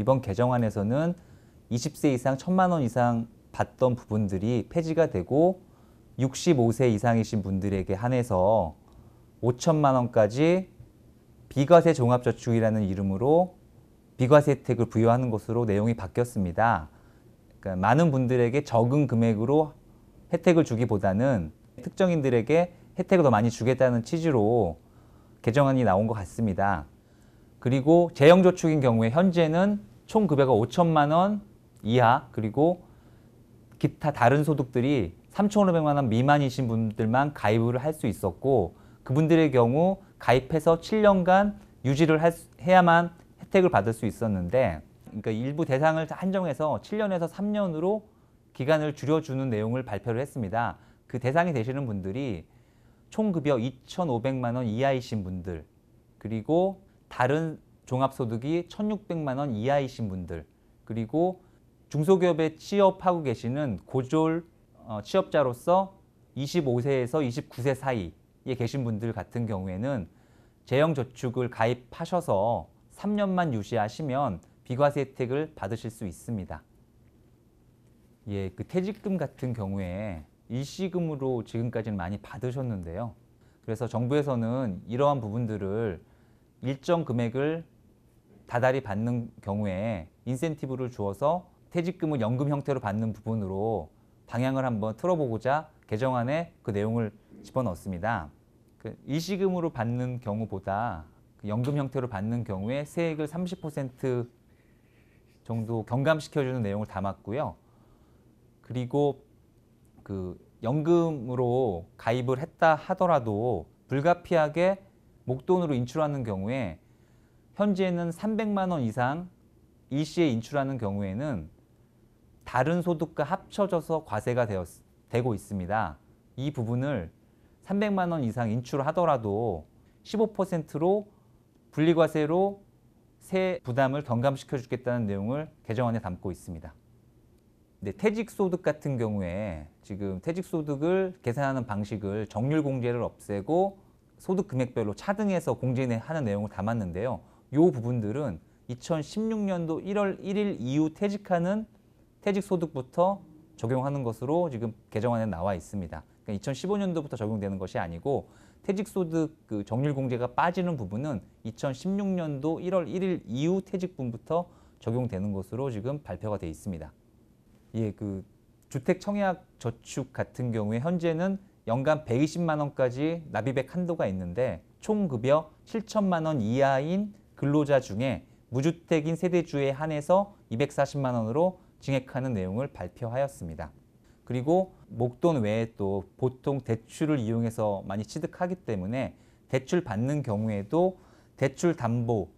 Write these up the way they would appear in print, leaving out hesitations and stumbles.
이번 개정안에서는 20세 이상 1,000만 원 이상 받던 부분들이 폐지가 되고 65세 이상이신 분들에게 한해서 5천만 원까지 비과세 종합저축이라는 이름으로 비과세 혜택을 부여하는 것으로 내용이 바뀌었습니다. 그러니까 많은 분들에게 적은 금액으로 혜택을 주기보다는 특정인들에게 혜택을 더 많이 주겠다는 취지로 개정안이 나온 것 같습니다. 그리고 재형저축인 경우에 현재는 총 급여가 5천만 원 이하 그리고 기타 다른 소득들이 3,500만 원 미만이신 분들만 가입을 할 수 있었고 그분들의 경우 가입해서 7년간 유지를 해야만 혜택을 받을 수 있었는데 그러니까 일부 대상을 한정해서 7년에서 3년으로 기간을 줄여주는 내용을 발표를 했습니다. 그 대상이 되시는 분들이 총 급여 2,500만 원 이하이신 분들 그리고 다른 종합소득이 1,600만 원 이하이신 분들 그리고 중소기업에 취업하고 계시는 고졸 취업자로서 25세에서 29세 사이에 계신 분들 같은 경우에는 재형저축을 가입하셔서 3년만 유지하시면 비과세 혜택을 받으실 수 있습니다. 예, 그 퇴직금 같은 경우에 일시금으로 지금까지는 많이 받으셨는데요. 그래서 정부에서는 이러한 부분들을 일정 금액을 다달이 받는 경우에 인센티브를 주어서 퇴직금을 연금 형태로 받는 부분으로 방향을 한번 틀어보고자 개정안에 그 내용을 집어넣었습니다. 그 일시금으로 받는 경우보다 연금 형태로 받는 경우에 세액을 30% 정도 경감시켜주는 내용을 담았고요. 그리고 그 연금으로 가입을 했다 하더라도 불가피하게 목돈으로 인출하는 경우에 현재는 300만 원 이상 일시에 인출하는 경우에는 다른 소득과 합쳐져서 과세가 되고 있습니다. 이 부분을 300만 원 이상 인출하더라도 15%로 분리과세로 세 부담을 경감시켜 주겠다는 내용을 개정안에 담고 있습니다. 네, 퇴직소득 같은 경우에 지금 퇴직소득을 계산하는 방식을 정률 공제를 없애고 소득 금액별로 차등해서 공제하는 내용을 담았는데요. 이 부분들은 2016년도 1월 1일 이후 퇴직하는 퇴직소득부터 적용하는 것으로 지금 개정안에 나와 있습니다. 그러니까 2015년도부터 적용되는 것이 아니고 퇴직소득 그 정률공제가 빠지는 부분은 2016년도 1월 1일 이후 퇴직분부터 적용되는 것으로 지금 발표가 되어 있습니다. 예, 그 주택청약 같은 경우에 현재는 연간 120만 원까지 납입액 한도가 있는데 총 급여 7천만 원 이하인 근로자 중에 무주택인 세대주에 한해서 240만 원으로 증액하는 내용을 발표하였습니다. 그리고 목돈 외에 또 보통 대출을 이용해서 많이 취득하기 때문에 대출 받는 경우에도 대출 담보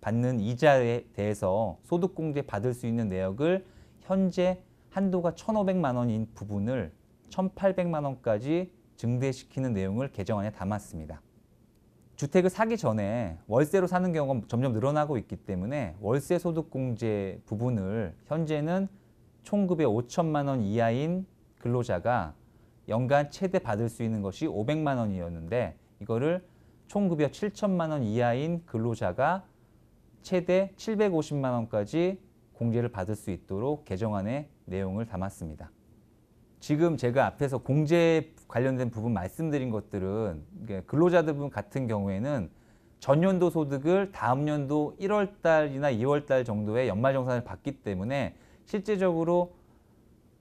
받는 이자에 대해서 소득공제 받을 수 있는 내역을 현재 한도가 1,500만 원인 부분을 1,800만 원까지 증대시키는 내용을 개정안에 담았습니다. 주택을 사기 전에 월세로 사는 경우가 점점 늘어나고 있기 때문에 월세 소득공제 부분을 현재는 총급여 5천만 원 이하인 근로자가 연간 최대 받을 수 있는 것이 500만 원이었는데 이거를 총급여 7천만 원 이하인 근로자가 최대 750만 원까지 공제를 받을 수 있도록 개정안에 내용을 담았습니다. 지금 제가 앞에서 공제 관련된 부분 말씀드린 것들은 근로자들 같은 경우에는 전년도 소득을 다음 연도 1월 달이나 2월 달 정도에 연말정산을 받기 때문에 실제적으로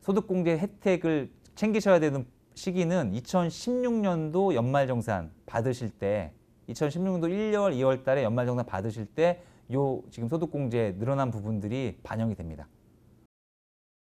소득공제 혜택을 챙기셔야 되는 시기는 2016년도 연말정산 받으실 때 2016년도 1월, 2월 달에 연말정산 받으실 때 요 지금 소득공제 늘어난 부분들이 반영이 됩니다.